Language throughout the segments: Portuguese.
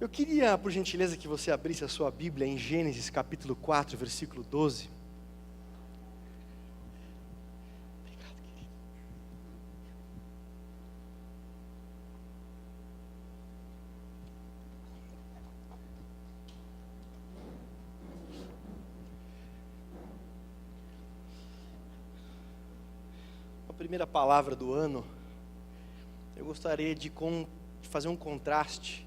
Eu queria, por gentileza, que você abrisse a sua Bíblia em Gênesis capítulo 4, versículo 12. Obrigado, querido. A primeira palavra do ano, eu gostaria de fazer um contraste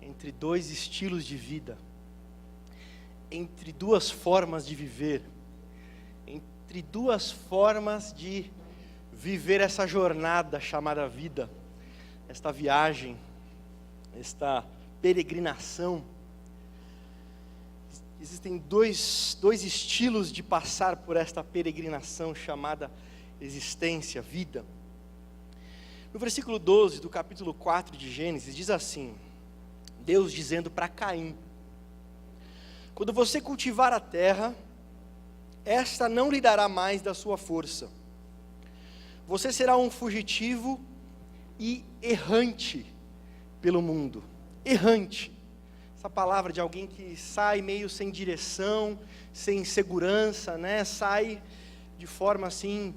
entre dois estilos de vida, entre duas formas de viver, entre duas formas de viver essa jornada chamada vida, esta viagem, esta peregrinação. Existem dois estilos de passar por esta peregrinação chamada existência, vida. No versículo 12 do capítulo 4 de Gênesis diz assim: Deus dizendo para Caim: quando você cultivar a terra, esta não lhe dará mais da sua força. Você será um fugitivo e errante pelo mundo. Errante. Essa palavra de alguém que sai meio sem direção, sem segurança, né? Sai de forma assim,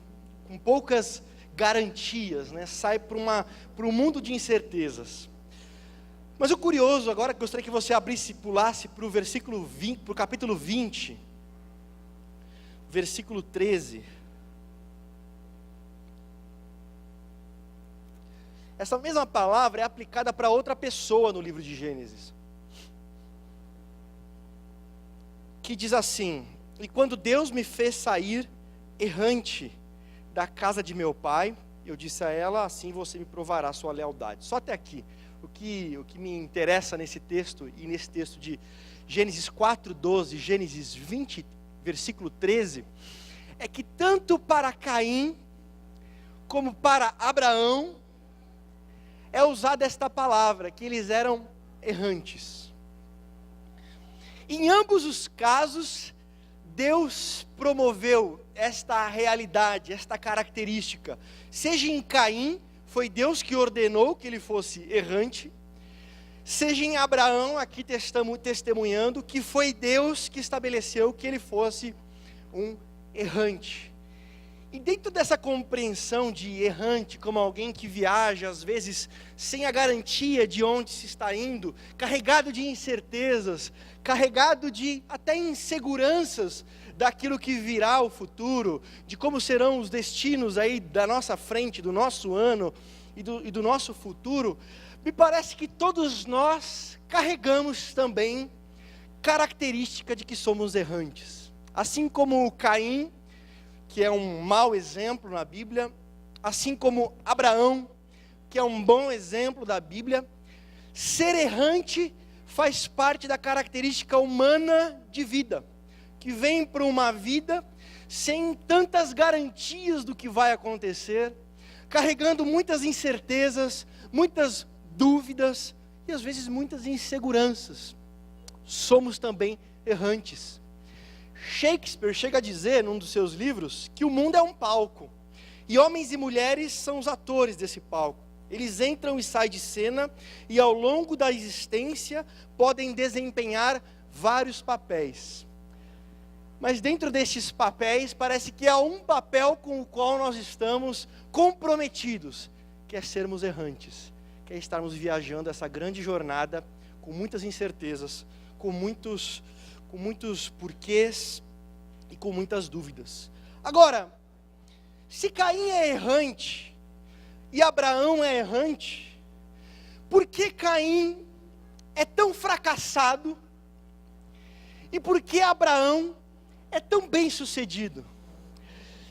com poucas garantias, né? Sai para um mundo de incertezas. Mas o curioso agora, que gostaria que você pulasse para o versículo 20, para o capítulo 20, versículo 13. Essa mesma palavra é aplicada para outra pessoa no livro de Gênesis, que diz assim: e quando Deus me fez sair errante da casa de meu pai, eu disse a ela: assim você me provará a sua lealdade. Só até aqui. O que me interessa nesse texto, e nesse texto de Gênesis 4:12, Gênesis 20, versículo 13, é que tanto para Caim, como para Abraão, é usada esta palavra, que eles eram errantes. Em ambos os casos, Deus promoveu esta realidade, esta característica, seja em Caim, foi Deus que ordenou que ele fosse errante, seja em Abraão, aqui testemunhando, que foi Deus que estabeleceu que ele fosse um errante. E dentro dessa compreensão de errante, como alguém que viaja, às vezes, sem a garantia de onde se está indo, carregado de incertezas, carregado de até inseguranças daquilo que virá o futuro, de como serão os destinos aí da nossa frente, do nosso ano e do nosso futuro, me parece que todos nós carregamos também característica de que somos errantes. Assim como Caim, que é um mau exemplo na Bíblia, assim como Abraão, que é um bom exemplo da Bíblia, ser errante faz parte da característica humana de vida, que vem para uma vida sem tantas garantias do que vai acontecer, carregando muitas incertezas, muitas dúvidas e às vezes muitas inseguranças. Somos também errantes. Shakespeare chega a dizer, num dos seus livros, que o mundo é um palco, e homens e mulheres são os atores desse palco. Eles entram e saem de cena, e ao longo da existência podem desempenhar vários papéis. Mas dentro destes papéis, parece que há um papel com o qual nós estamos comprometidos, que é sermos errantes, que é estarmos viajando essa grande jornada, com muitas incertezas, com muitos porquês e com muitas dúvidas. Agora, se Caim é errante e Abraão é errante, por que Caim é tão fracassado e por que Abraão é tão bem sucedido?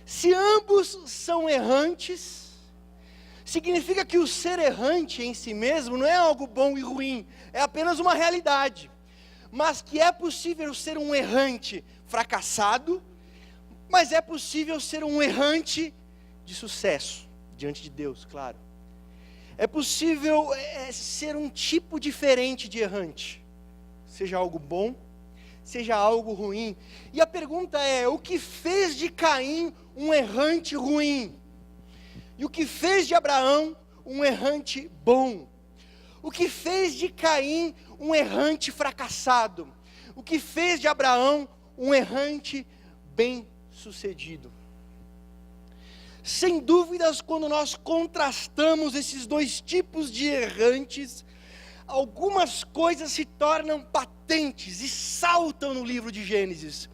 Se ambos são errantes, significa que o ser errante em si mesmo não é algo bom e ruim, é apenas uma realidade. Mas que é possível ser um errante fracassado, mas é possível ser um errante de sucesso, diante de Deus, claro. É possível ser um tipo diferente de errante, seja algo bom, seja algo ruim. E a pergunta é: o que fez de Caim um errante ruim? E o que fez de Abraão um errante bom? O que fez de Caim um errante fracassado? O que fez de Abraão um errante bem-sucedido? Sem dúvidas, quando nós contrastamos esses dois tipos de errantes, algumas coisas se tornam patentes e saltam no livro de Gênesis.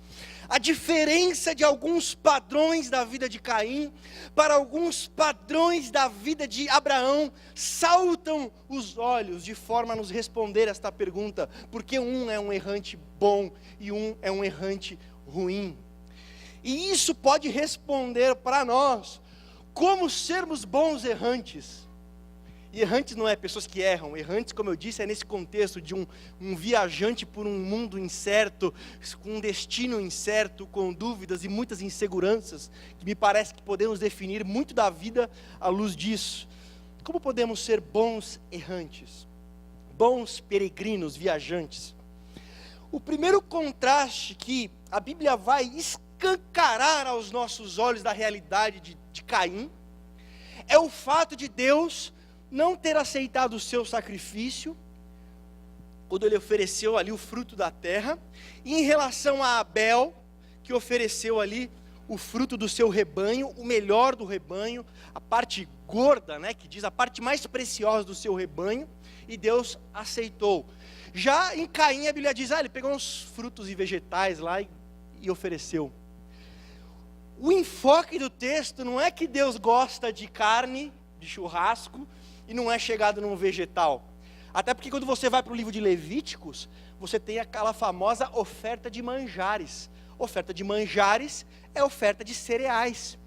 A diferença de alguns padrões da vida de Caim para alguns padrões da vida de Abraão saltam os olhos de forma a nos responder esta pergunta: por que um é um errante bom e um é um errante ruim? E isso pode responder para nós como sermos bons errantes. E errantes não é pessoas que erram, errantes, como eu disse, é nesse contexto de um viajante por um mundo incerto, com um destino incerto, com dúvidas e muitas inseguranças, que me parece que podemos definir muito da vida à luz disso. Como podemos ser bons errantes? Bons peregrinos, viajantes? O primeiro contraste que a Bíblia vai escancarar aos nossos olhos da realidade de Caim, é o fato de Deus não ter aceitado o seu sacrifício, quando ele ofereceu ali o fruto da terra, e em relação a Abel, que ofereceu ali o fruto do seu rebanho, o melhor do rebanho, a parte gorda, né, que diz a parte mais preciosa do seu rebanho, e Deus aceitou. Já em Caim a Bíblia diz, ele pegou uns frutos e vegetais lá e ofereceu. O enfoque do texto não é que Deus gosta de carne, de churrasco, e não é chegado num vegetal. Até porque quando você vai para o livro de Levíticos, você tem aquela famosa oferta de manjares. Oferta de manjares é oferta de cereais.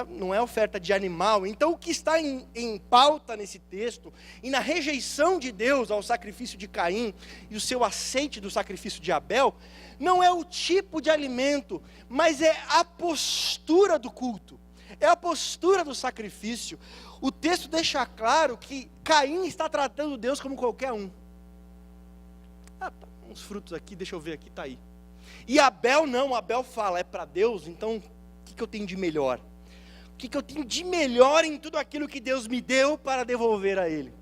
Não é oferta de animal. Então o que está em pauta nesse texto, e na rejeição de Deus ao sacrifício de Caim, e o seu aceite do sacrifício de Abel, não é o tipo de alimento, mas é a postura do culto. É a postura do sacrifício. O texto deixa claro que Caim está tratando Deus como qualquer um. Tá, uns frutos aqui, deixa eu ver aqui, tá aí. E Abel não, Abel fala, é para Deus, então o que eu tenho de melhor? O que eu tenho de melhor em tudo aquilo que Deus me deu para devolver a Ele?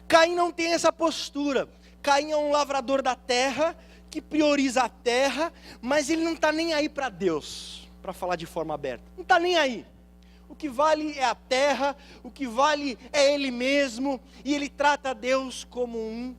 Caim não tem essa postura. Caim é um lavrador da terra, que prioriza a terra, mas ele não está nem aí para Deus, para falar de forma aberta. Não está nem aí. O que vale é a terra, o que vale é ele mesmo, e ele trata Deus como um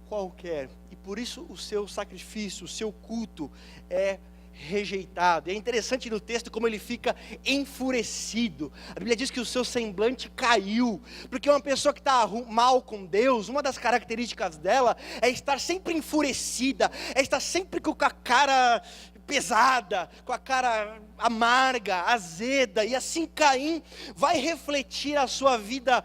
qualquer. E por isso o seu sacrifício, o seu culto é rejeitado. É interessante no texto como ele fica enfurecido. A Bíblia diz que o seu semblante caiu, porque uma pessoa que está mal com Deus, uma das características dela é estar sempre enfurecida, é estar sempre com a cara pesada, com a cara amarga, azeda. E assim Caim vai refletir a sua vida,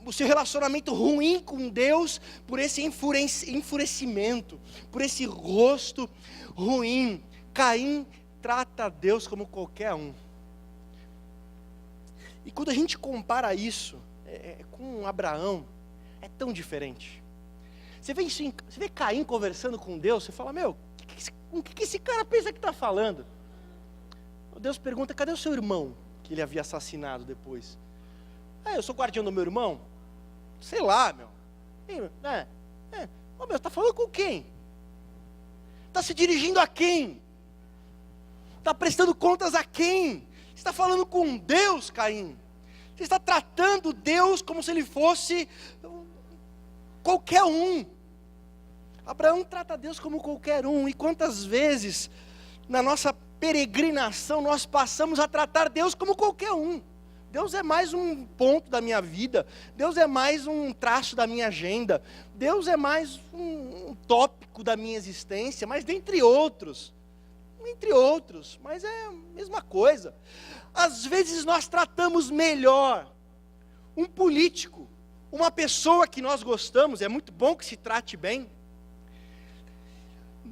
o seu relacionamento ruim com Deus, por esse enfurecimento, por esse rosto ruim. Caim trata Deus como qualquer um. E quando a gente compara isso com Abraão, é tão diferente. Você vê Caim conversando com Deus, você fala, o que esse cara pensa que está falando? Deus pergunta, cadê o seu irmão? Que ele havia assassinado depois. Eu sou guardião do meu irmão? Sei lá, você está falando com quem? Está se dirigindo a quem? Está prestando contas a quem? Você está falando com Deus, Caim? Você está tratando Deus como se ele fosse qualquer um. Abraão trata Deus como qualquer um. E quantas vezes na nossa peregrinação nós passamos a tratar Deus como qualquer um. Deus é mais um ponto da minha vida. Deus é mais um traço da minha agenda. Deus é mais um tópico da minha existência, mas dentre outros, mas é a mesma coisa. Às vezes nós tratamos melhor um político, uma pessoa que nós gostamos, é muito bom que se trate bem.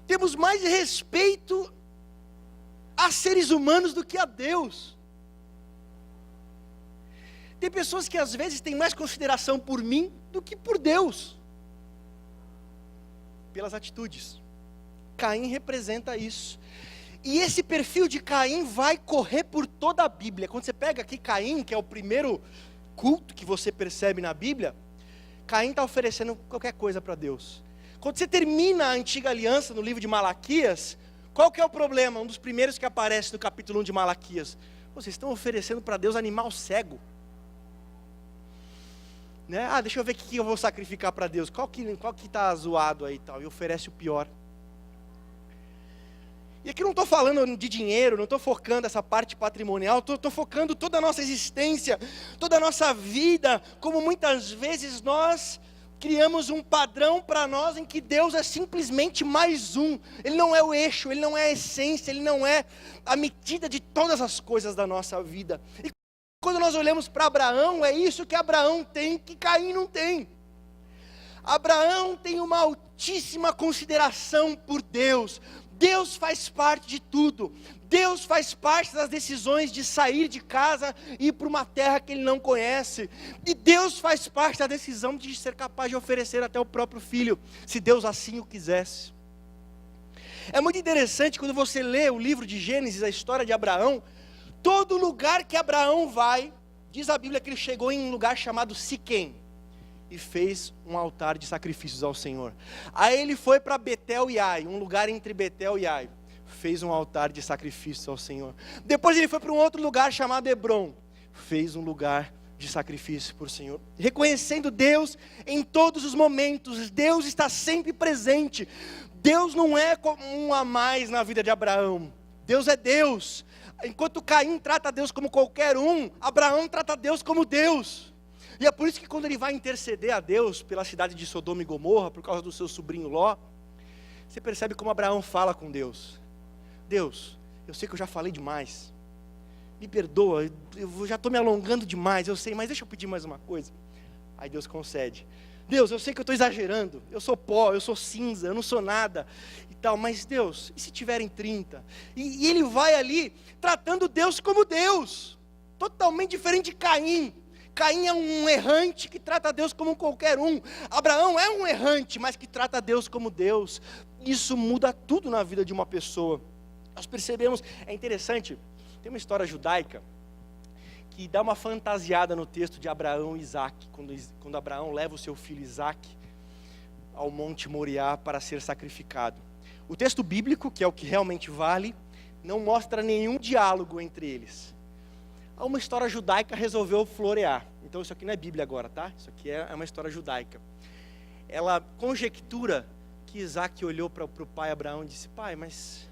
Temos mais respeito a seres humanos do que a Deus. Tem pessoas que às vezes têm mais consideração por mim do que por Deus, pelas atitudes. Caim representa isso. E esse perfil de Caim vai correr por toda a Bíblia. Quando você pega aqui Caim, que é o primeiro culto que você percebe na Bíblia, Caim está oferecendo qualquer coisa para Deus. Quando você termina a antiga aliança no livro de Malaquias, qual que é o problema? Um dos primeiros que aparece no capítulo 1 de Malaquias. Vocês estão oferecendo para Deus animal cego. Né? Deixa eu ver o que eu vou sacrificar para Deus. Qual que está zoado aí e tal? E oferece o pior. E aqui eu não estou falando de dinheiro, não estou focando essa parte patrimonial, estou focando toda a nossa existência, toda a nossa vida, como muitas vezes nós criamos um padrão para nós em que Deus é simplesmente mais um. Ele não é o eixo, Ele não é a essência, Ele não é a medida de todas as coisas da nossa vida. E quando nós olhamos para Abraão, é isso que Abraão tem, que Caim não tem. Abraão tem uma altíssima consideração por Deus. Deus faz parte de tudo. Deus faz parte das decisões de sair de casa e ir para uma terra que ele não conhece. E Deus faz parte da decisão de ser capaz de oferecer até o próprio filho, se Deus assim o quisesse. É muito interessante quando você lê o livro de Gênesis, a história de Abraão. Todo lugar que Abraão vai, diz a Bíblia que ele chegou em um lugar chamado Siquém e fez um altar de sacrifícios ao Senhor. Aí ele foi para Betel e Ai, um lugar entre Betel e Ai, fez um altar de sacrifícios ao Senhor. Depois ele foi para um outro lugar chamado Hebrom, fez um lugar de sacrifício por Senhor, reconhecendo Deus em todos os momentos. Deus está sempre presente. Deus não é como um a mais na vida de Abraão. Deus é Deus. Enquanto Caim trata Deus como qualquer um, Abraão trata Deus como Deus. E é por isso que quando ele vai interceder a Deus pela cidade de Sodoma e Gomorra, por causa do seu sobrinho Ló, você percebe como Abraão fala com Deus. Deus, eu sei que eu já falei demais, me perdoa, eu já estou me alongando demais, eu sei, mas deixa eu pedir mais uma coisa. Aí Deus concede. Deus, eu sei que eu estou exagerando, eu sou pó, eu sou cinza, eu não sou nada e tal, mas Deus, e se tiverem 30? E ele vai ali tratando Deus como Deus, totalmente diferente de Caim. Caim é um errante que trata Deus como qualquer um. Abraão é um errante, mas que trata Deus como Deus. Isso muda tudo na vida de uma pessoa. Nós percebemos, é interessante, tem uma história judaica que dá uma fantasiada no texto de Abraão e Isaac, quando Abraão leva o seu filho Isaac ao Monte Moriá para ser sacrificado. O texto bíblico, que é o que realmente vale, não mostra nenhum diálogo entre eles. Uma história judaica resolveu florear. Então isso aqui não é Bíblia agora, tá? Isso aqui é uma história judaica. Ela conjectura que Isaac olhou para o pai Abraão e disse: pai, mas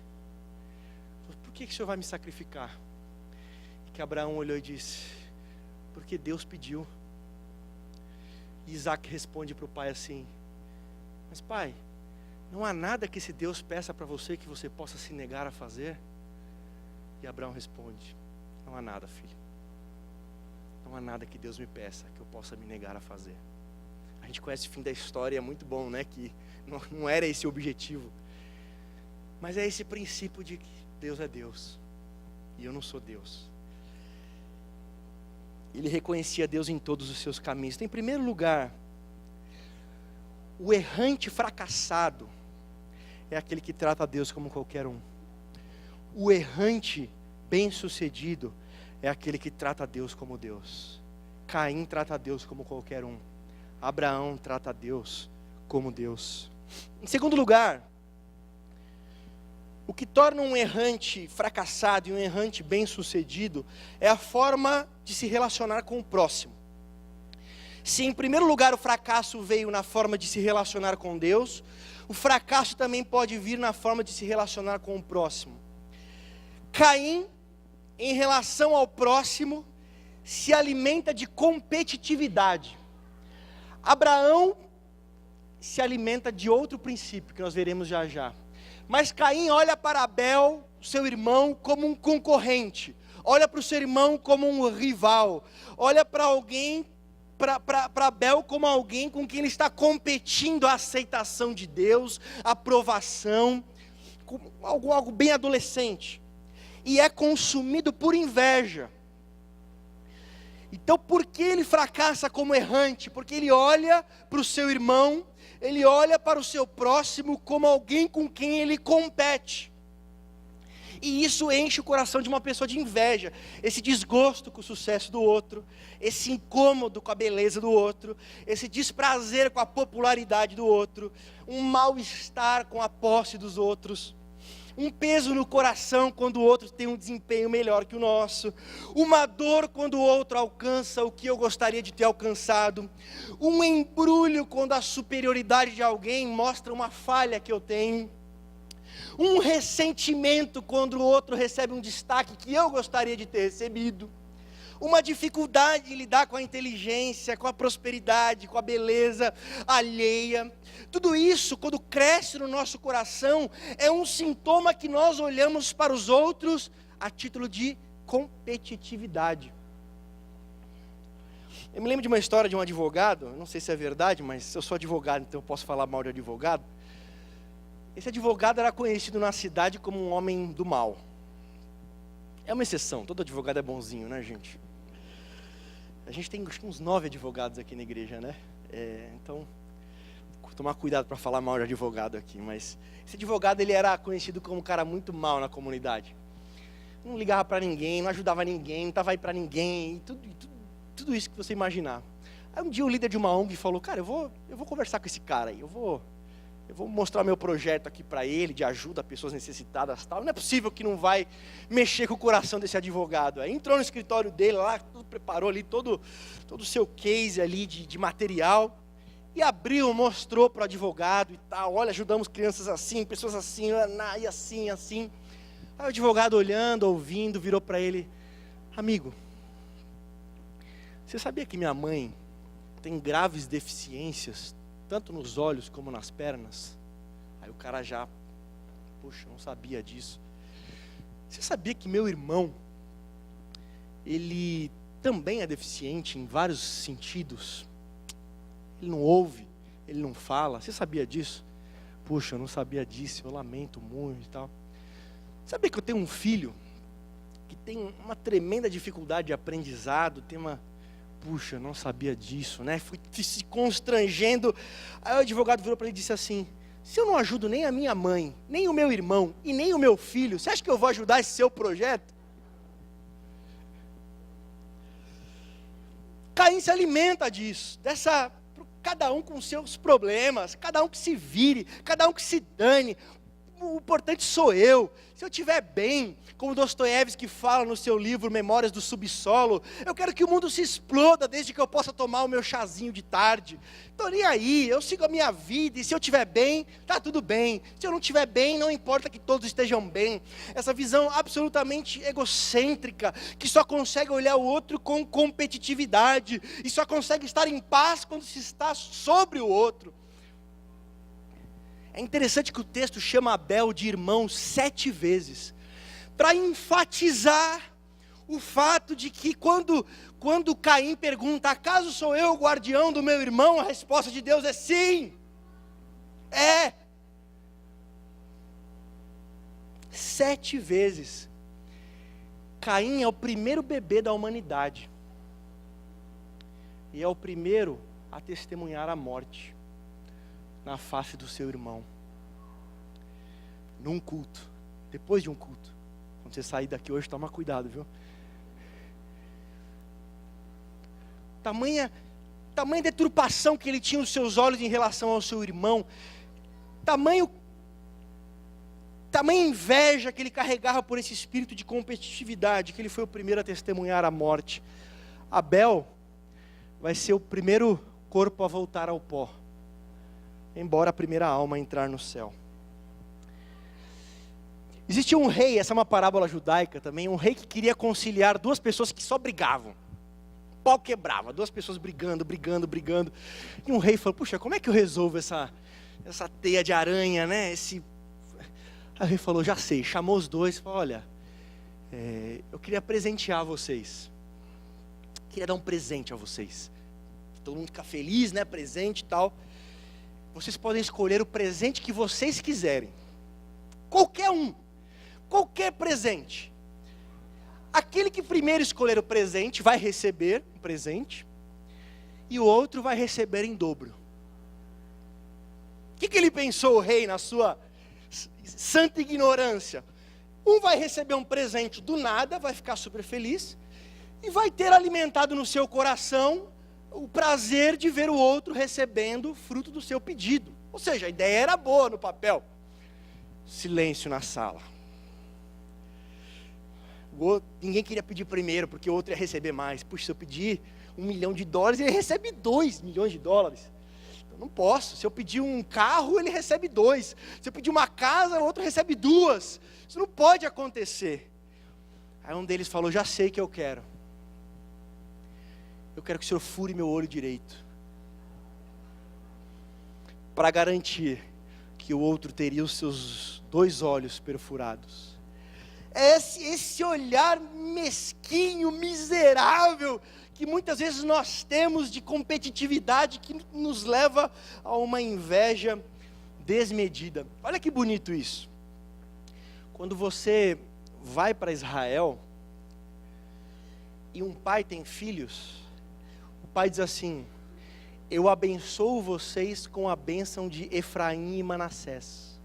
por que o senhor vai me sacrificar? E que Abraão olhou e disse: porque Deus pediu. E Isaac responde para o pai assim: mas pai, não há nada que esse Deus peça para você que você possa se negar a fazer? E Abraão responde: não há nada, filho. Não há nada que Deus me peça que eu possa me negar a fazer. A gente conhece o fim da história, é muito bom, né? Que não era esse o objetivo. Mas é esse princípio de que Deus é Deus e eu não sou Deus. Ele reconhecia Deus em todos os seus caminhos. Então, em primeiro lugar, o errante fracassado é aquele que trata Deus como qualquer um. O errante bem-sucedido é aquele que trata Deus como Deus. Caim trata Deus como qualquer um. Abraão trata Deus como Deus. Em segundo lugar, o que torna um errante fracassado e um errante bem-sucedido é a forma de se relacionar com o próximo. Se em primeiro lugar o fracasso veio na forma de se relacionar com Deus, o fracasso também pode vir na forma de se relacionar com o próximo. Caim, em relação ao próximo, se alimenta de competitividade. Abraão se alimenta de outro princípio que nós veremos já já. Mas Caim olha para Abel, seu irmão, como um concorrente. Olha para o seu irmão como um rival. Olha para alguém, para Abel como alguém com quem ele está competindo a aceitação de Deus, a aprovação, algo bem adolescente. E é consumido por inveja. Então por que ele fracassa como errante? Porque ele olha para o seu irmão, ele olha para o seu próximo como alguém com quem ele compete. E isso enche o coração de uma pessoa de inveja, esse desgosto com o sucesso do outro, esse incômodo com a beleza do outro, esse desprazer com a popularidade do outro, um mal-estar com a posse dos outros, um peso no coração quando o outro tem um desempenho melhor que o nosso, uma dor quando o outro alcança o que eu gostaria de ter alcançado, um embrulho quando a superioridade de alguém mostra uma falha que eu tenho, um ressentimento quando o outro recebe um destaque que eu gostaria de ter recebido, uma dificuldade de lidar com a inteligência, com a prosperidade, com a beleza alheia. Tudo isso, quando cresce no nosso coração, é um sintoma que nós olhamos para os outros a título de competitividade. Eu me lembro de uma história de um advogado, não sei se é verdade, mas eu sou advogado, então eu posso falar mal de advogado. Esse advogado era conhecido na cidade como um homem do mal. É uma exceção, todo advogado é bonzinho, né, gente? A gente tem acho que uns 9 advogados aqui na igreja, né? Então, tomar cuidado para falar mal de advogado aqui. Mas esse advogado, ele era conhecido como um cara muito mal na comunidade. Não ligava para ninguém, não ajudava ninguém, não estava aí para ninguém, tudo isso que você imaginar. Aí um dia o líder de uma ONG falou, cara, eu vou conversar com esse cara aí, eu vou mostrar meu projeto aqui para ele, de ajuda a pessoas necessitadas e tal. Não é possível que não vai mexer com o coração desse advogado. Aí entrou no escritório dele lá, tudo preparou ali, todo o seu case ali de material. E abriu, mostrou para o advogado e tal. Olha, ajudamos crianças assim, pessoas assim, e assim, assim. Aí o advogado olhando, ouvindo, virou para ele, amigo, você sabia que minha mãe tem graves deficiências, tanto nos olhos como nas pernas? Aí o cara já, poxa, não sabia disso. Você sabia que meu irmão, ele também é deficiente em vários sentidos? Ele não ouve, ele não fala. Você sabia disso? Poxa, eu não sabia disso, eu lamento muito e tal. Sabia que eu tenho um filho que tem uma tremenda dificuldade de aprendizado, puxa, não sabia disso, né? Fui se constrangendo. Aí o advogado virou para ele e disse assim, se eu não ajudo nem a minha mãe, nem o meu irmão e nem o meu filho, você acha que eu vou ajudar esse seu projeto? Caim se alimenta disso, cada um com seus problemas, cada um que se vire, cada um que se dane. O importante sou eu. Se eu estiver bem, como Dostoiévski fala no seu livro Memórias do Subsolo, eu quero que o mundo se exploda desde que eu possa tomar o meu chazinho de tarde. Estou nem aí, eu sigo a minha vida e se eu estiver bem, está tudo bem. Se eu não estiver bem, não importa que todos estejam bem. Essa visão absolutamente egocêntrica, que só consegue olhar o outro com competitividade e só consegue estar em paz quando se está sobre o outro. É interessante que o texto chama Abel de irmão 7 vezes, para enfatizar o fato de que quando Caim pergunta, acaso sou eu o guardião do meu irmão? A resposta de Deus é sim, é. 7 vezes. Caim é o primeiro bebê da humanidade, e é o primeiro a testemunhar a morte na face do seu irmão, num culto, depois de um culto. Quando você sair daqui hoje, toma cuidado, viu? Tamanha deturpação que ele tinha nos seus olhos em relação ao seu irmão, tamanha inveja que ele carregava por esse espírito de competitividade, que ele foi o primeiro a testemunhar a morte. Abel vai ser o primeiro corpo a voltar ao pó, embora a primeira alma a entrar no céu. Existia um rei, essa é uma parábola judaica também, um rei que queria conciliar 2 pessoas que só brigavam. O pau quebrava, 2 pessoas brigando. E um rei falou, puxa, como é que eu resolvo essa teia de aranha, né? Aí o rei falou, já sei, chamou os 2, falou, olha, eu queria presentear vocês. Queria dar um presente a vocês. Todo mundo fica feliz, né? Presente e tal. Vocês podem escolher o presente que vocês quiserem. Qualquer um. Qualquer presente. Aquele que primeiro escolher o presente vai receber um presente. E o outro vai receber em dobro. O que ele pensou, o rei, na sua santa ignorância? Um vai receber um presente do nada, vai ficar super feliz, e vai ter alimentado no seu coração o prazer de ver o outro recebendo o fruto do seu pedido. Ou seja, a ideia era boa no papel. Silêncio na sala. Ninguém queria pedir primeiro, porque o outro ia receber mais. Puxa, se eu pedir $1 milhão, ele recebe $2 milhões. Eu não posso. Se eu pedir um carro, ele recebe 2. Se eu pedir uma casa, o outro recebe 2. Isso não pode acontecer. Aí um deles falou, já sei o que eu quero. Eu quero que o senhor fure meu olho direito, para garantir que o outro teria os seus 2 olhos perfurados. Esse olhar mesquinho, miserável, que muitas vezes nós temos de competitividade, que nos leva a uma inveja desmedida. Olha que bonito isso. Quando você vai para Israel, e um pai tem filhos, o pai diz assim, eu abençoo vocês com a bênção de Efraim e Manassés.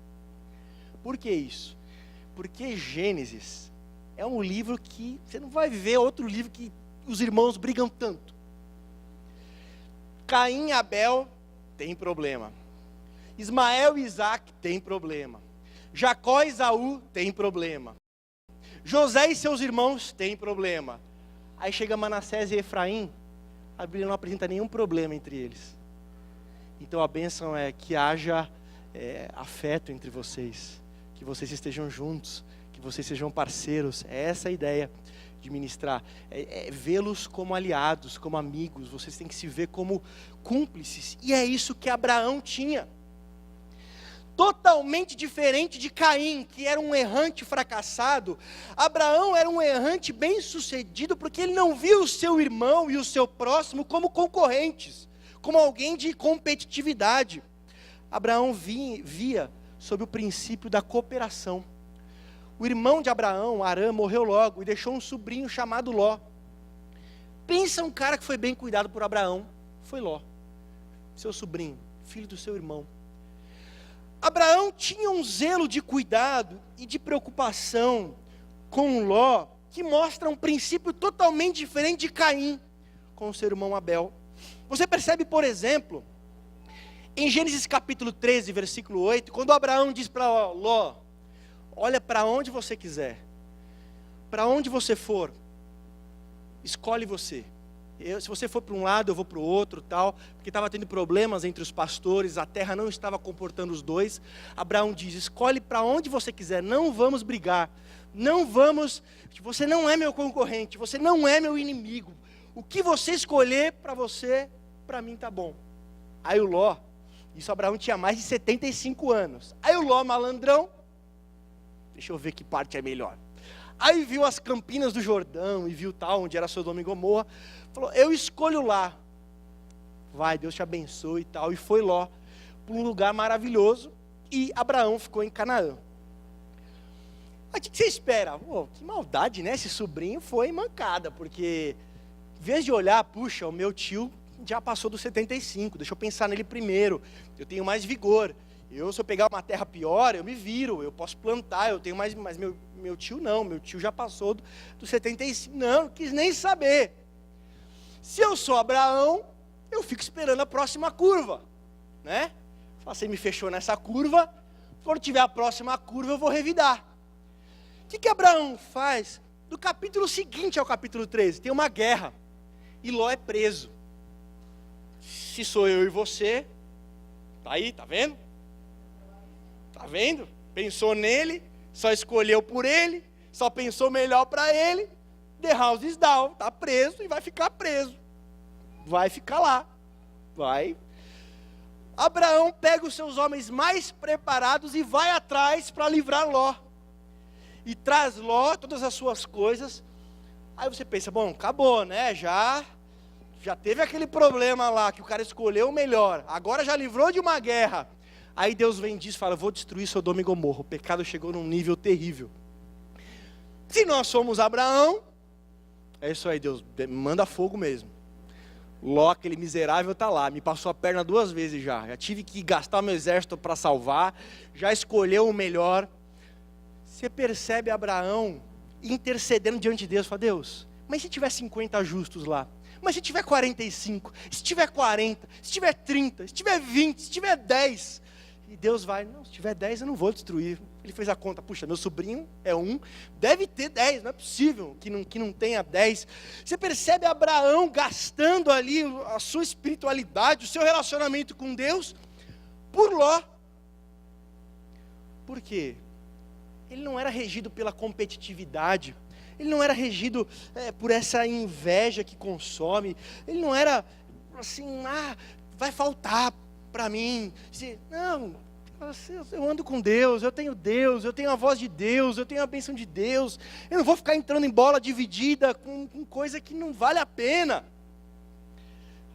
Por que isso? Porque Gênesis é um livro que, você não vai ver outro livro que os irmãos brigam tanto. Caim e Abel tem problema. Ismael e Isaac tem problema. Jacó e Esaú tem problema. José e seus irmãos têm problema. Aí chega Manassés e Efraim, a Bíblia não apresenta nenhum problema entre eles. Então a bênção é que haja afeto entre vocês, que vocês estejam juntos, que vocês sejam parceiros. É essa a ideia de ministrar, vê-los como aliados, como amigos. Vocês têm que se ver como cúmplices, e é isso que Abraão tinha. Totalmente diferente de Caim, que era um errante fracassado. Abraão era um errante bem-sucedido, porque ele não via o seu irmão e o seu próximo como concorrentes, como alguém de competitividade. Abraão via sob o princípio da cooperação. O irmão de Abraão, Arã, morreu logo e deixou um sobrinho chamado Ló. Pensa um cara que foi bem cuidado por Abraão, foi Ló, seu sobrinho, filho do seu irmão. Abraão tinha um zelo de cuidado e de preocupação com Ló, que mostra um princípio totalmente diferente de Caim com o seu irmão Abel. Você percebe, por exemplo, em Gênesis capítulo 13, versículo 8, quando Abraão diz para Ló, olha para onde você quiser, para onde você for, escolhe você. Se você for para um lado, eu vou para o outro, tal, porque estava tendo problemas entre os pastores, a terra não estava comportando os dois. Abraão diz, escolhe para onde você quiser, não vamos brigar, não vamos, você não é meu concorrente, você não é meu inimigo, o que você escolher para você, para mim tá bom. Aí o Ló, isso Abraão tinha mais de 75 anos, aí o Ló malandrão, deixa eu ver que parte é melhor. Aí viu as campinas do Jordão, e viu tal, onde era Sodoma e Gomorra, falou, eu escolho lá, vai, Deus te abençoe e tal, e foi Ló, para um lugar maravilhoso, e Abraão ficou em Canaã. Mas o que você espera? Pô, que maldade, né, esse sobrinho foi mancada, porque, em vez de olhar, puxa, o meu tio já passou dos 75, deixa eu pensar nele primeiro, eu tenho mais vigor, se eu pegar uma terra pior, eu me viro, eu posso plantar, eu tenho mais, mas meu tio não, meu tio já passou dos 75, não quis nem saber. Se eu sou Abraão, eu fico esperando a próxima curva, né? Você me fechou nessa curva, quando tiver a próxima curva eu vou revidar. O que Abraão faz? Do capítulo seguinte ao capítulo 13, tem uma guerra, e Ló é preso. Se sou eu e você, tá aí, tá vendo? Tá vendo? Pensou nele, só escolheu por ele, só pensou melhor para ele, the house is down, está preso e vai ficar preso. Vai ficar lá. Vai. Abraão pega os seus homens mais preparados e vai atrás para livrar Ló. E traz Ló, todas as suas coisas. Aí você pensa, bom, acabou, né? Já teve aquele problema lá, que o cara escolheu o melhor. Agora já livrou de uma guerra. Aí Deus vem e diz, fala, vou destruir Sodoma e Gomorra. O pecado chegou num nível terrível. Se nós somos Abraão, é isso aí, Deus, manda fogo mesmo. Ló, aquele miserável, está lá, me passou a perna 2 vezes já tive que gastar meu exército para salvar, já escolheu o melhor. Você percebe Abraão intercedendo diante de Deus, fala, Deus, mas se tiver 50 justos lá? Mas se tiver 45, se tiver 40, se tiver 30, se tiver 20, se tiver 10? E Deus vai, não, se tiver 10 eu não vou destruir. Ele fez a conta, puxa, meu sobrinho é um, deve ter 10, não é possível que não tenha 10. Você percebe Abraão gastando ali a sua espiritualidade, o seu relacionamento com Deus, por Ló. Por quê? Ele não era regido pela competitividade, ele não era regido por essa inveja que consome, ele não era assim, vai faltar para mim. Não, eu ando com Deus, eu tenho a voz de Deus, eu tenho a bênção de Deus, eu não vou ficar entrando em bola dividida com coisa que não vale a pena.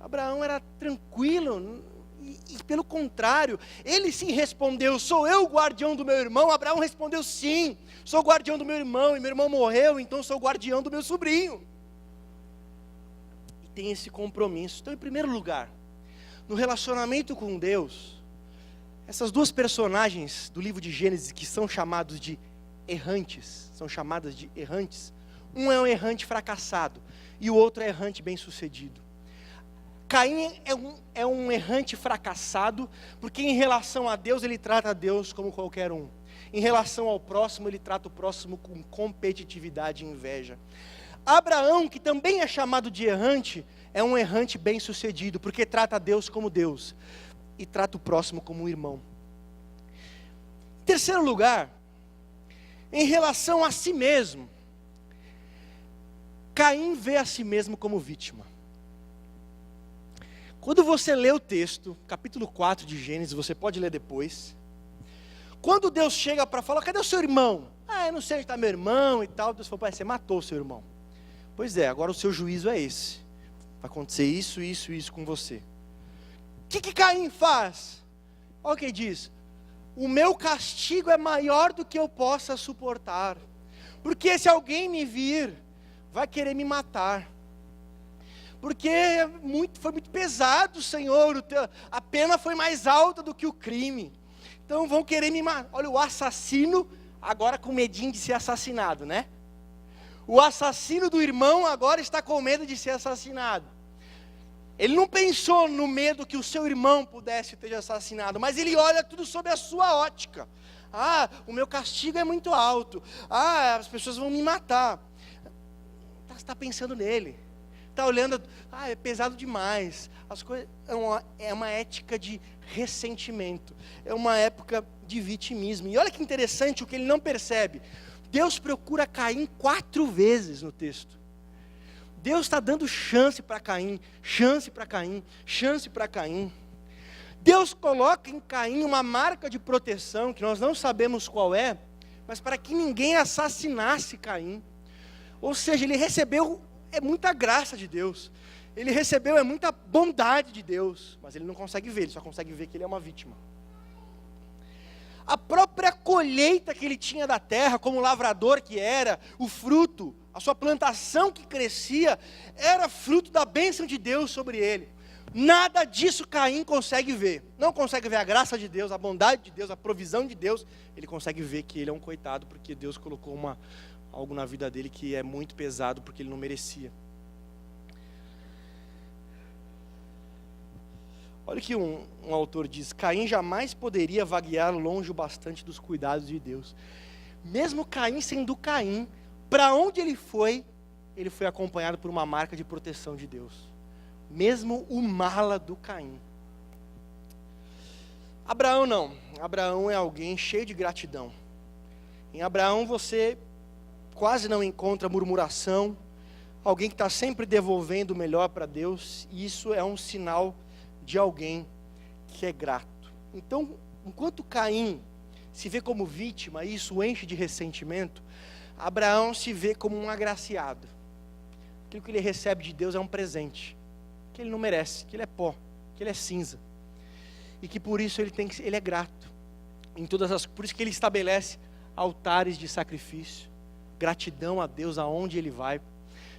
Abraão era tranquilo, e pelo contrário, ele sim respondeu, sou eu o guardião do meu irmão? Abraão respondeu, sim, sou o guardião do meu irmão, e meu irmão morreu, então sou o guardião do meu sobrinho. E tem esse compromisso. Então, em primeiro lugar, no relacionamento com Deus, essas duas personagens do livro de Gênesis que são chamadas de errantes, um é um errante fracassado, e o outro é errante bem-sucedido. Caim é um errante fracassado, porque em relação a Deus, ele trata a Deus como qualquer um. Em relação ao próximo, ele trata o próximo com competitividade e inveja. Abraão, que também é chamado de errante, é um errante bem-sucedido, porque trata a Deus como Deus, e trata o próximo como um irmão. Em terceiro lugar, em relação a si mesmo, Caim vê a si mesmo como vítima. Quando você lê o texto, capítulo 4 de Gênesis, você pode ler depois. Quando Deus chega para falar, cadê o seu irmão? Eu não sei onde está meu irmão e tal. Deus falou, você matou o seu irmão. Pois é, agora o seu juízo é esse. Vai acontecer isso, isso, isso com você. O que Caim faz? Olha o que ele diz. O meu castigo é maior do que eu possa suportar. Porque se alguém me vir, vai querer me matar. Porque foi muito pesado, Senhor, a pena foi mais alta do que o crime. Então vão querer me matar. Olha, o assassino agora com medinho de ser assassinado, né? O assassino do irmão agora está com medo de ser assassinado. Ele não pensou no medo que o seu irmão pudesse ter assassinado, mas ele olha tudo sob a sua ótica. O meu castigo é muito alto. As pessoas vão me matar. Você está pensando nele. Está olhando, é pesado demais. As coisas, é uma ética de ressentimento. É uma época de vitimismo. E olha que interessante o que ele não percebe. Deus procura Caim 4 vezes no texto. Deus está dando chance para Caim, chance para Caim, chance para Caim. Deus coloca em Caim uma marca de proteção, que nós não sabemos qual é, mas para que ninguém assassinasse Caim. Ou seja, ele recebeu muita graça de Deus, ele recebeu muita bondade de Deus, mas ele não consegue ver, ele só consegue ver que ele é uma vítima. A própria colheita que ele tinha da terra, como lavrador que era, o fruto, a sua plantação que crescia, era fruto da bênção de Deus sobre ele. Nada disso Caim consegue ver. Não consegue ver a graça de Deus, a bondade de Deus, a provisão de Deus. Ele consegue ver que ele é um coitado, porque Deus colocou algo na vida dele que é muito pesado, porque ele não merecia. Olha o que um autor diz. Caim jamais poderia vaguear longe o bastante dos cuidados de Deus. Mesmo Caim sendo Caim, para onde ele foi acompanhado por uma marca de proteção de Deus. Mesmo o mala do Caim. Abraão não. Abraão é alguém cheio de gratidão. Em Abraão você quase não encontra murmuração, alguém que está sempre devolvendo o melhor para Deus, e isso é um sinal de alguém que é grato. Então, enquanto Caim se vê como vítima, e isso o enche de ressentimento, Abraão se vê como um agraciado. Aquilo que ele recebe de Deus é um presente, que ele não merece, que ele é pó, que ele é cinza, e que por isso ele é grato, por isso que ele estabelece altares de sacrifício, gratidão a Deus aonde ele vai.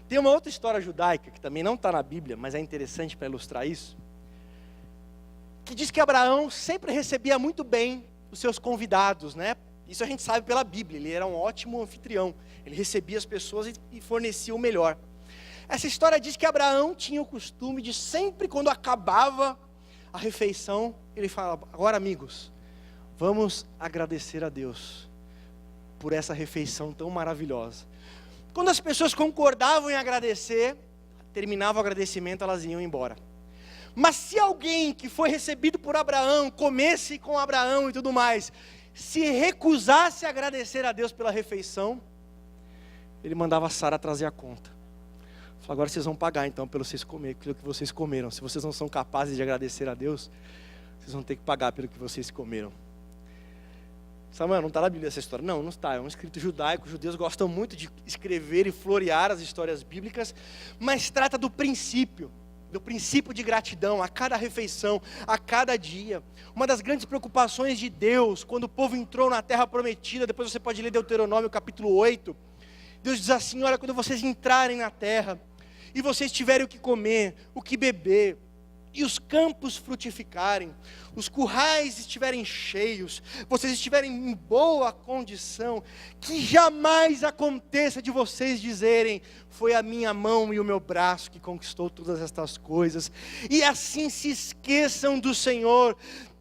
Tem uma outra história judaica, que também não está na Bíblia, mas é interessante para ilustrar isso, que diz que Abraão sempre recebia muito bem os seus convidados, né? Isso a gente sabe pela Bíblia, ele era um ótimo anfitrião. Ele recebia as pessoas e fornecia o melhor. Essa história diz que Abraão tinha o costume de sempre quando acabava a refeição, ele falava: agora amigos, vamos agradecer a Deus por essa refeição tão maravilhosa. Quando as pessoas concordavam em agradecer, terminava o agradecimento, elas iam embora. Mas se alguém que foi recebido por Abraão, comesse com Abraão e tudo mais, se recusasse a agradecer a Deus pela refeição, ele mandava a Sara trazer a conta. Falou: agora vocês vão pagar então pelo que vocês comeram. Se vocês não são capazes de agradecer a Deus, vocês vão ter que pagar pelo que vocês comeram. Samuel, não está na Bíblia essa história? Não, não está. É um escrito judaico. Os judeus gostam muito de escrever e florear as histórias bíblicas, mas trata do princípio de gratidão a cada refeição, a cada dia. Uma das grandes preocupações de Deus, quando o povo entrou na terra prometida, depois você pode ler Deuteronômio capítulo 8, Deus diz assim: olha, quando vocês entrarem na terra, e vocês tiverem o que comer, o que beber, e os campos frutificarem, os currais estiverem cheios, vocês estiverem em boa condição, que jamais aconteça de vocês dizerem: foi a minha mão e o meu braço que conquistou todas estas coisas, e assim se esqueçam do Senhor.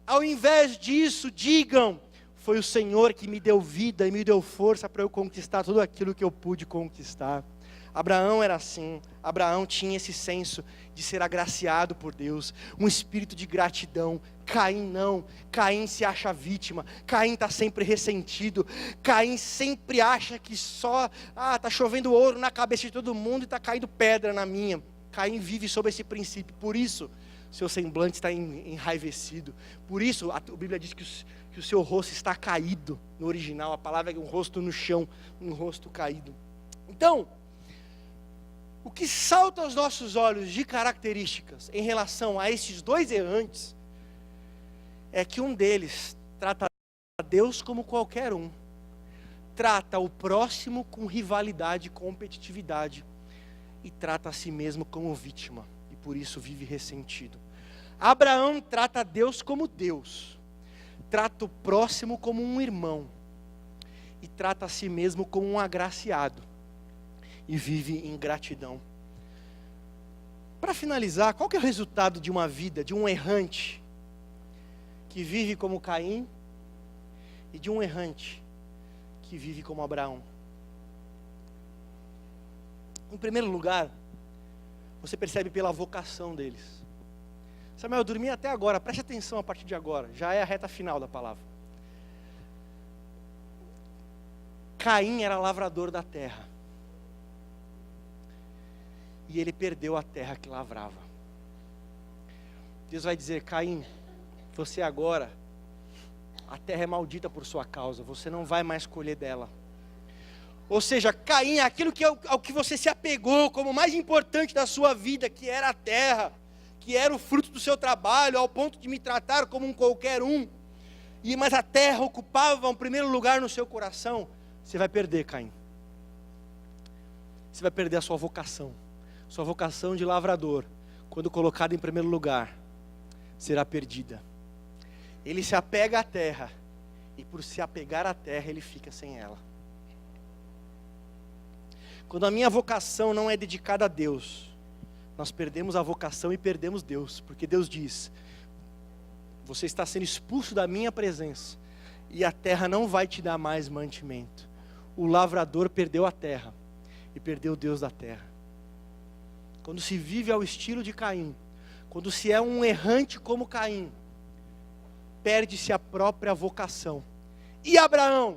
Ao invés disso, digam: foi o Senhor que me deu vida e me deu força para eu conquistar tudo aquilo que eu pude conquistar. Abraão era assim. Abraão tinha esse senso de ser agraciado por Deus, um espírito de gratidão. Caim não. Caim se acha vítima. Caim está sempre ressentido. Caim sempre acha que só está chovendo ouro na cabeça de todo mundo e está caindo pedra na minha. Caim vive sob esse princípio. Por isso seu semblante está enraivecido. Por isso a Bíblia diz que o seu rosto está caído. No original a palavra é um rosto no chão, um rosto caído. Então, o que salta aos nossos olhos de características em relação a esses dois errantes é que um deles trata a Deus como qualquer um, trata o próximo com rivalidade e competitividade, e trata a si mesmo como vítima, e por isso vive ressentido. Abraão trata a Deus como Deus, trata o próximo como um irmão, e trata a si mesmo como um agraciado, e vive em gratidão. Para finalizar, qual que é o resultado de uma vida, de um errante que vive como Caim e de um errante que vive como Abraão? Em primeiro lugar, você percebe pela vocação deles. Samuel, eu dormi até agora, preste atenção a partir de agora, já é a reta final da palavra. Caim era lavrador da terra. E ele perdeu a terra que lavrava. Deus vai dizer: Caim, você agora, a terra é maldita por sua causa, você não vai mais colher dela. Ou seja, Caim, aquilo ao que você se apegou como mais importante da sua vida, que era a terra, que era o fruto do seu trabalho, ao ponto de me tratar como um qualquer um, mas a terra ocupava um primeiro lugar no seu coração, você vai perder, Caim. Você vai perder a sua vocação. Sua vocação de lavrador, quando colocada em primeiro lugar, será perdida. Ele se apega à terra, e por se apegar à terra, ele fica sem ela. Quando a minha vocação não é dedicada a Deus, nós perdemos a vocação e perdemos Deus, porque Deus diz: você está sendo expulso da minha presença, e a terra não vai te dar mais mantimento. O lavrador perdeu a terra, e perdeu Deus da terra. Quando se vive ao estilo de Caim, quando se é um errante como Caim, perde-se a própria vocação. E Abraão?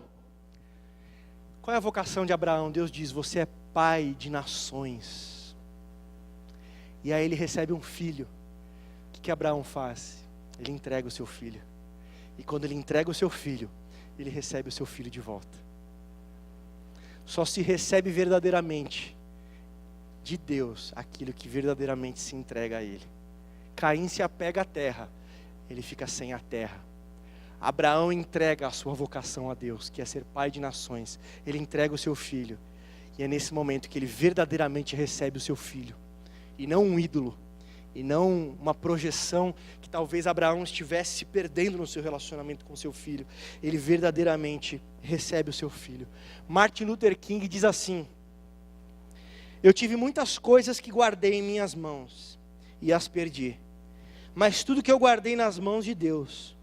Qual é a vocação de Abraão? Deus diz: você é pai de nações. E aí ele recebe um filho. O que Abraão faz? Ele entrega o seu filho. E quando ele entrega o seu filho, ele recebe o seu filho de volta. Só se recebe verdadeiramente de Deus aquilo que verdadeiramente se entrega a Ele. Caim se apega à terra, ele fica sem a terra. Abraão entrega a sua vocação a Deus, que é ser pai de nações. Ele entrega o seu filho, e é nesse momento que ele verdadeiramente recebe o seu filho, e não um ídolo, e não uma projeção que talvez Abraão estivesse se perdendo no seu relacionamento com seu filho. Ele verdadeiramente recebe o seu filho. Martin Luther King diz assim: eu tive muitas coisas que guardei em minhas mãos e as perdi, mas tudo que eu guardei nas mãos de Deus,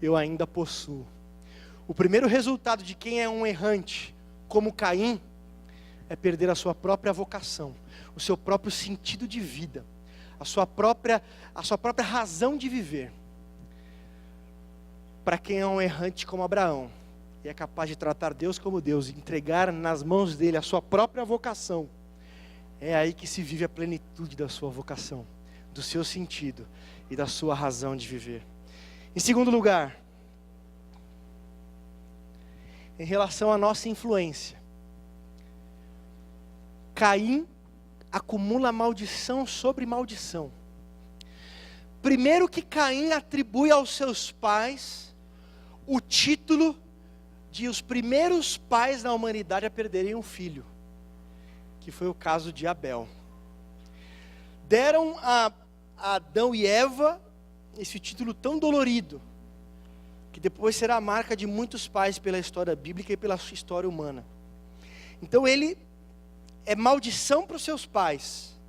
eu ainda possuo. O primeiro resultado de quem é um errante, como Caim, é perder a sua própria vocação, o seu próprio sentido de vida, a sua própria razão de viver. Para quem é um errante como Abraão, e é capaz de tratar Deus como Deus, entregar nas mãos dele a sua própria vocação, é aí que se vive a plenitude da sua vocação, do seu sentido e da sua razão de viver. Em segundo lugar, em relação à nossa influência, Caim acumula maldição sobre maldição. Primeiro que Caim atribui aos seus pais o título de os primeiros pais da humanidade a perderem um filho, que foi o caso de Abel. Deram a Adão e Eva esse título tão dolorido, que depois será a marca de muitos pais pela história bíblica e pela história humana. Então ele é maldição para os seus pais.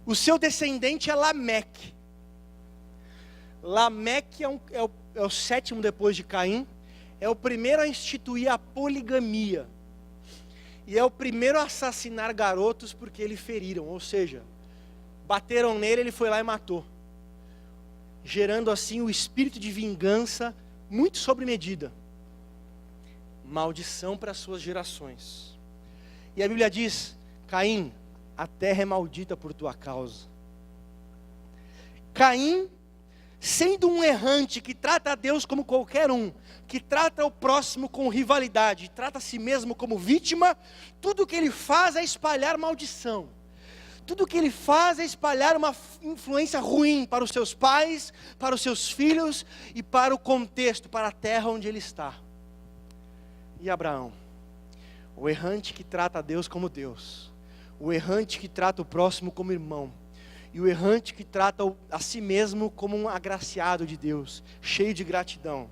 O seu descendente é Lameque. Lameque é o sétimo depois de Caim, é o primeiro a instituir a poligamia, e é o primeiro a assassinar garotos porque eles feriram, ou seja, bateram nele, ele foi lá e matou, gerando assim o espírito de vingança muito sobre medida. Maldição para as suas gerações. E a Bíblia diz: Caim, a terra é maldita por tua causa. Caim, sendo um errante que trata a Deus como qualquer um, que trata o próximo com rivalidade, trata a si mesmo como vítima, tudo o que ele faz é espalhar maldição. Tudo o que ele faz é espalhar uma influência ruim para os seus pais, para os seus filhos e para o contexto, para a terra onde ele está. E Abraão, o errante que trata a Deus como Deus, o errante que trata o próximo como irmão, e o errante que trata a si mesmo como um agraciado de Deus, cheio de gratidão.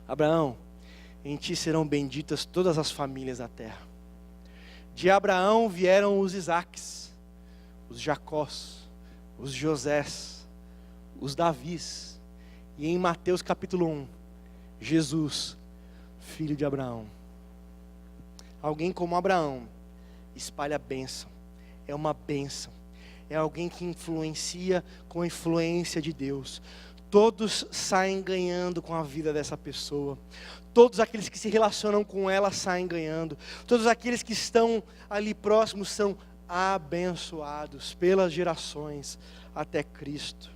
Abraão, em ti serão benditas todas as famílias da terra. De Abraão vieram os Isaques, os Jacós, os Josés, os Davis, e em Mateus capítulo 1, Jesus, filho de Abraão. Alguém como Abraão espalha bênção, é uma bênção, é alguém que influencia com a influência de Deus. Todos saem ganhando com a vida dessa pessoa. Todos aqueles que se relacionam com ela saem ganhando. Todos aqueles que estão ali próximos são abençoados pelas gerações até Cristo.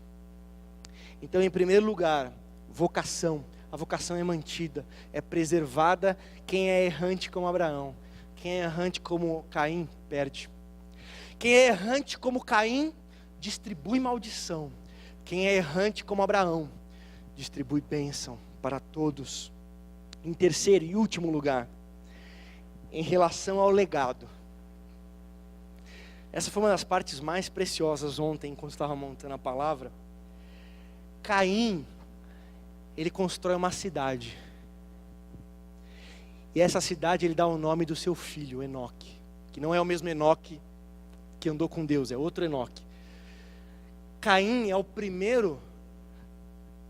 Então, em primeiro lugar, vocação. A vocação é mantida, é preservada. Quem é errante como Abraão, quem é errante como Caim, perde. Quem é errante como Caim, distribui maldição. Quem é errante como Abraão, distribui bênção para todos. Em terceiro e último lugar, em relação ao legado. Essa foi uma das partes mais preciosas ontem, enquanto estava montando a palavra. Caim, ele constrói uma cidade. E essa cidade ele dá o nome do seu filho, Enoque. Que não é o mesmo Enoque que andou com Deus, é outro Enoque. Caim é o primeiro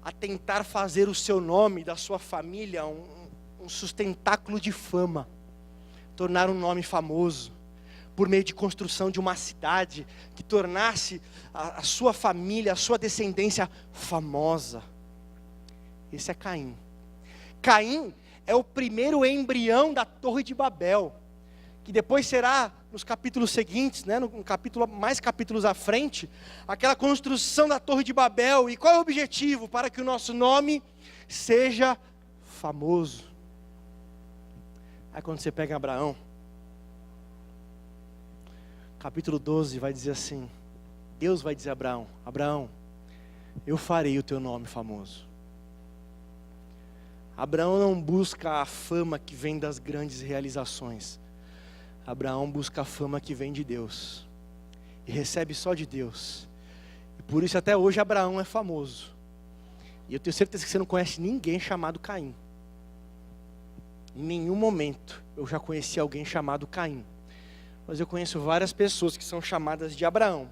a tentar fazer o seu nome, da sua família, um sustentáculo de fama. Tornar um nome famoso, por meio de construção de uma cidade, que tornasse a sua família, a sua descendência famosa. Esse é Caim. Caim é o primeiro embrião da Torre de Babel, que depois será, nos capítulos seguintes, mais capítulos à frente, aquela construção da Torre de Babel. E qual é o objetivo? Para que o nosso nome seja famoso. Aí quando você pega Abraão, capítulo 12 vai dizer assim, Deus vai dizer a Abraão: Abraão, eu farei o teu nome famoso. Abraão não busca a fama que vem das grandes realizações. Abraão busca a fama que vem de Deus. e recebe só de Deus. E por isso até hoje Abraão é famoso. E eu tenho certeza que você não conhece ninguém chamado Caim. Em nenhum momento eu já conheci alguém chamado Caim. Mas eu conheço várias pessoas que são chamadas de Abraão.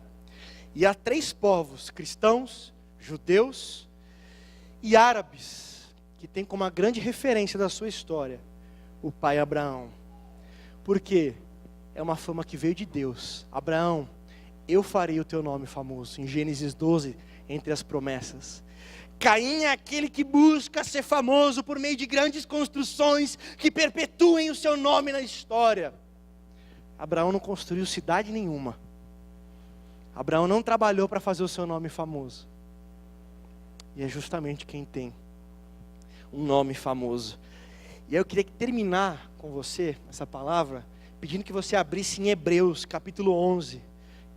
E há 3 povos, cristãos, judeus e árabes, que têm como uma grande referência da sua história o pai Abraão. Por quê? É uma fama que veio de Deus. Abraão, eu farei o teu nome famoso. Em Gênesis 12, entre as promessas. Caim é aquele que busca ser famoso por meio de grandes construções que perpetuem o seu nome na história. Abraão não construiu cidade nenhuma. Abraão não trabalhou para fazer o seu nome famoso. E é justamente quem tem um nome famoso. E aí eu queria terminar com você essa palavra, pedindo que você abrisse em Hebreus, capítulo 11,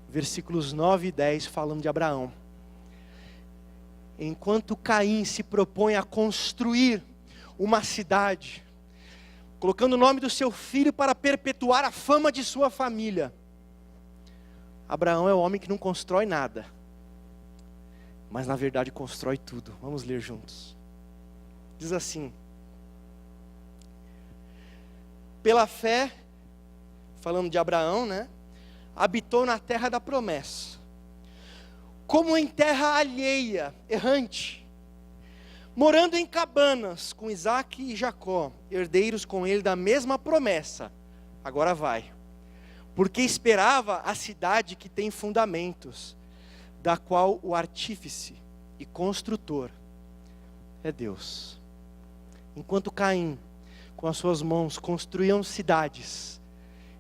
versículos 9 e 10, falando de Abraão. Enquanto Caim se propõe a construir uma cidade, colocando o nome do seu filho para perpetuar a fama de sua família, Abraão é o homem que não constrói nada, mas na verdade constrói tudo. Vamos ler juntos. Diz assim: pela fé, falando de Abraão, né? Habitou na terra da promessa, como em terra alheia, errante, morando em cabanas com Isaque e Jacó, herdeiros com ele da mesma promessa. Agora vai. Porque esperava a cidade que tem fundamentos, da qual o artífice e construtor é Deus. Enquanto Caim, com as suas mãos, construíam cidades,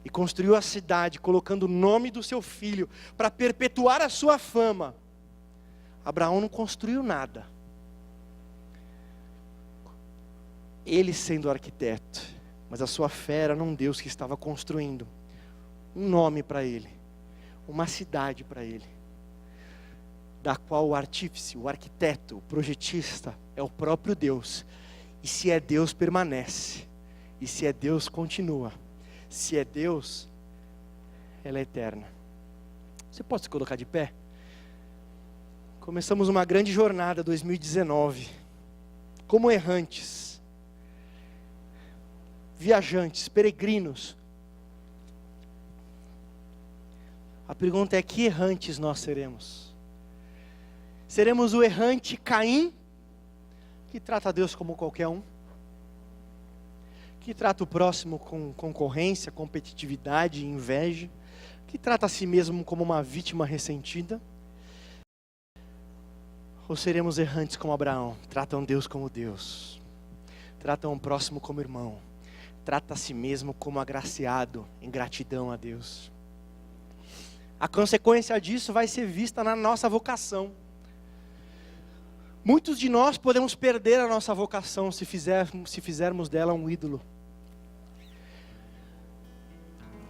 e construiu a cidade colocando o nome do seu filho para perpetuar a sua fama, Abraão não construiu nada. Ele sendo arquiteto, mas a sua fé era num Deus que estava construindo um nome para ele, uma cidade para ele, da qual o artífice, o arquiteto, o projetista é o próprio Deus. E se é Deus, permanece. E se é Deus, continua. Se é Deus, ela é eterna. Você pode se colocar de pé? Começamos uma grande jornada 2019, como errantes, viajantes, peregrinos. A pergunta é: que errantes nós seremos? Seremos o errante Caim, que trata Deus como qualquer um, que trata o próximo com concorrência, competitividade e inveja, que trata a si mesmo como uma vítima ressentida? Ou seremos errantes como Abraão, tratam Deus como Deus, tratam o próximo como irmão, trata a si mesmo como agraciado, em gratidão a Deus? A consequência disso vai ser vista na nossa vocação. Muitos de nós podemos perder a nossa vocação se fizermos dela um ídolo.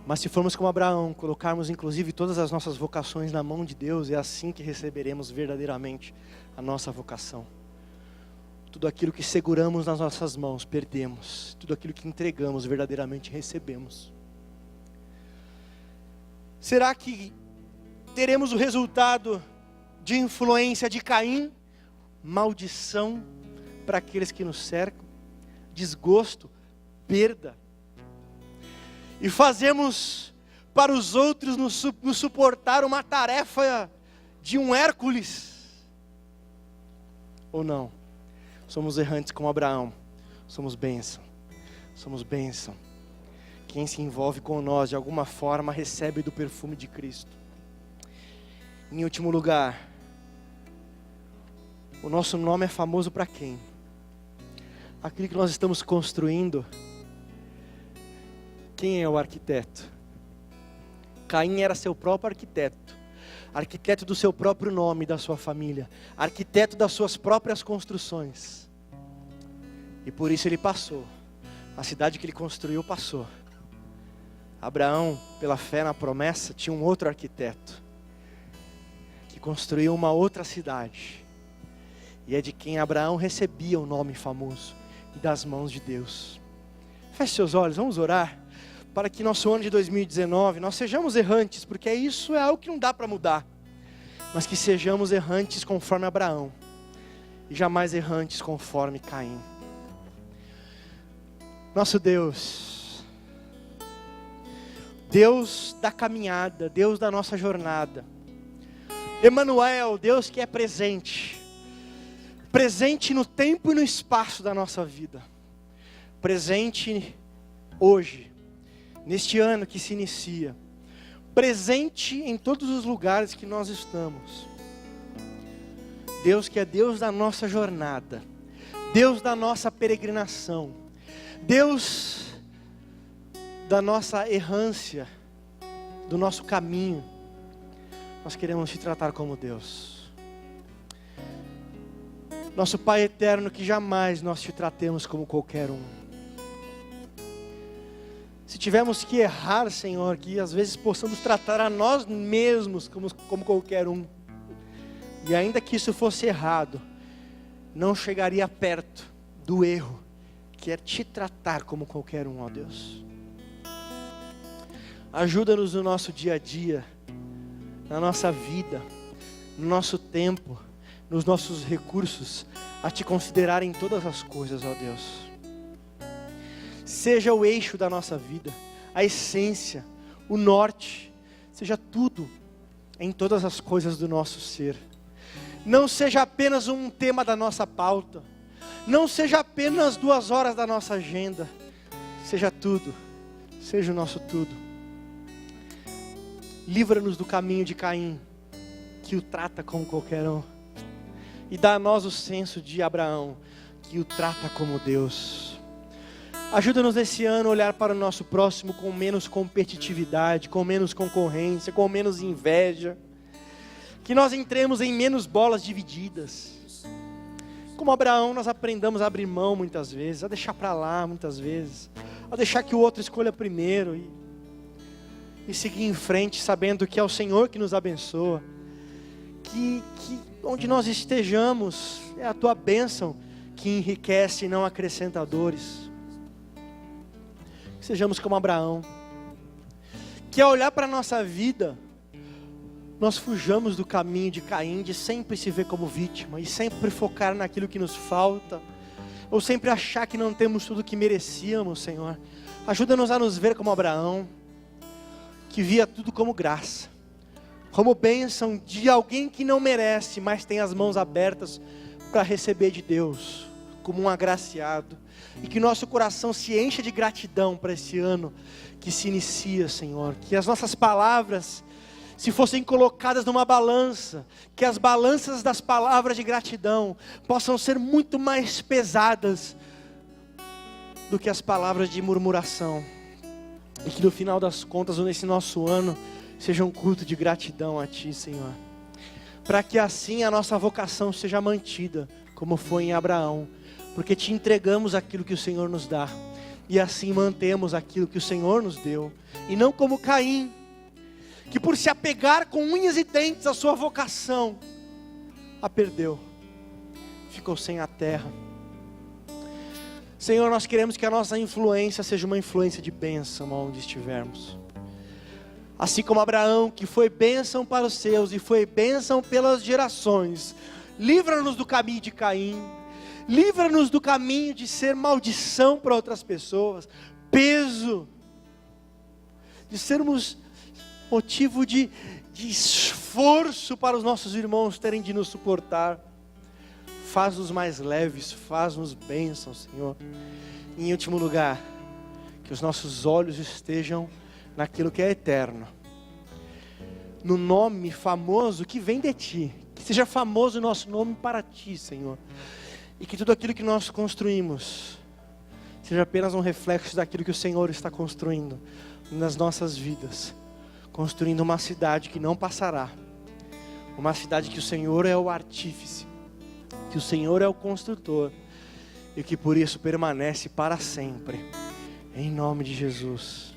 Mas se formos como Abraão, colocarmos inclusive todas as nossas vocações na mão de Deus, é assim que receberemos verdadeiramente a nossa vocação. Tudo aquilo que seguramos nas nossas mãos, perdemos. Tudo aquilo que entregamos, verdadeiramente recebemos. Será que teremos o resultado de influência de Caim? Maldição para aqueles que nos cercam, desgosto, perda. E fazemos para os outros nos suportar uma tarefa de um Hércules? Ou não? Somos errantes como Abraão, somos bênção, somos bênção. Quem se envolve com nós de alguma forma recebe do perfume de Cristo. Em último lugar, o nosso nome é famoso para quem? Aquilo que nós estamos construindo. Quem é o arquiteto? Caim era seu próprio arquiteto. Arquiteto do seu próprio nome, da sua família. Arquiteto das suas próprias construções. E por isso ele passou. A cidade que ele construiu passou. Abraão, pela fé na promessa, tinha um outro arquiteto, que construiu uma outra cidade. E é de quem Abraão recebia o nome famoso, e das mãos de Deus. Feche seus olhos, vamos orar. para que nosso ano de 2019, nós sejamos errantes, porque isso é algo que não dá para mudar, mas que sejamos errantes conforme Abraão, e jamais errantes conforme Caim. Nosso Deus, Deus da caminhada, Deus da nossa jornada, Emanuel, Deus que é presente, presente no tempo e no espaço da nossa vida, presente hoje, neste ano que se inicia, presente em todos os lugares que nós estamos. Deus que é Deus da nossa jornada, Deus da nossa peregrinação, Deus da nossa errância, do nosso caminho, nós queremos te tratar como Deus. Nosso Pai eterno, que jamais nós te tratemos como qualquer um. Se tivermos que errar, Senhor, que às vezes possamos tratar a nós mesmos como qualquer um. E ainda que isso fosse errado, não chegaria perto do erro, que é te tratar como qualquer um, ó Deus. Ajuda-nos no nosso dia a dia, na nossa vida, no nosso tempo, nos nossos recursos, a te considerar em todas as coisas, ó Deus. Seja o eixo da nossa vida, a essência, o norte, seja tudo em todas as coisas do nosso ser. Não seja apenas um tema da nossa pauta, não seja apenas 2 horas da nossa agenda, seja tudo, seja o nosso tudo. Livra-nos do caminho de Caim, que o trata como qualquer um, e dá a nós o senso de Abraão, que o trata como Deus. Ajuda-nos esse ano a olhar para o nosso próximo com menos competitividade, com menos concorrência, com menos inveja. Que nós entremos em menos bolas divididas. Como Abraão, nós aprendamos a abrir mão muitas vezes, a deixar para lá muitas vezes, a deixar que o outro escolha primeiro e seguir em frente, sabendo que é o Senhor que nos abençoa. Que onde nós estejamos, é a tua bênção que enriquece e não acrescenta dores. Que sejamos como Abraão, que ao olhar para a nossa vida, nós fujamos do caminho de Caim, de sempre se ver como vítima, e sempre focar naquilo que nos falta, ou sempre achar que não temos tudo o que merecíamos, Senhor. Ajuda-nos a nos ver como Abraão, que via tudo como graça, como bênção de alguém que não merece, mas tem as mãos abertas para receber de Deus, como um agraciado. E que nosso coração se encha de gratidão para esse ano que se inicia, Senhor. Que as nossas palavras, se fossem colocadas numa balança, que as balanças das palavras de gratidão possam ser muito mais pesadas do que as palavras de murmuração. E que no final das contas, nesse nosso ano, seja um culto de gratidão a Ti, Senhor. Para que assim a nossa vocação seja mantida, como foi em Abraão. Porque te entregamos aquilo que o Senhor nos dá. E assim mantemos aquilo que o Senhor nos deu. E não como Caim, que por se apegar com unhas e dentes à sua vocação, a perdeu. Ficou sem a terra. Senhor, nós queremos que a nossa influência seja uma influência de bênção onde estivermos. Assim como Abraão, que foi bênção para os seus e foi bênção pelas gerações. Livra-nos do caminho de Caim. Livra-nos do caminho de ser maldição para outras pessoas, peso, de sermos motivo de esforço para os nossos irmãos terem de nos suportar. Faz-nos mais leves, faz-nos bênçãos, Senhor. Em último lugar, que os nossos olhos estejam naquilo que é eterno, no nome famoso que vem de Ti, que seja famoso o nosso nome para Ti, Senhor. E que tudo aquilo que nós construímos seja apenas um reflexo daquilo que o Senhor está construindo nas nossas vidas. Construindo uma cidade que não passará. Uma cidade que o Senhor é o artífice. Que o Senhor é o construtor. E que por isso permanece para sempre. Em nome de Jesus.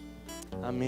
Amém.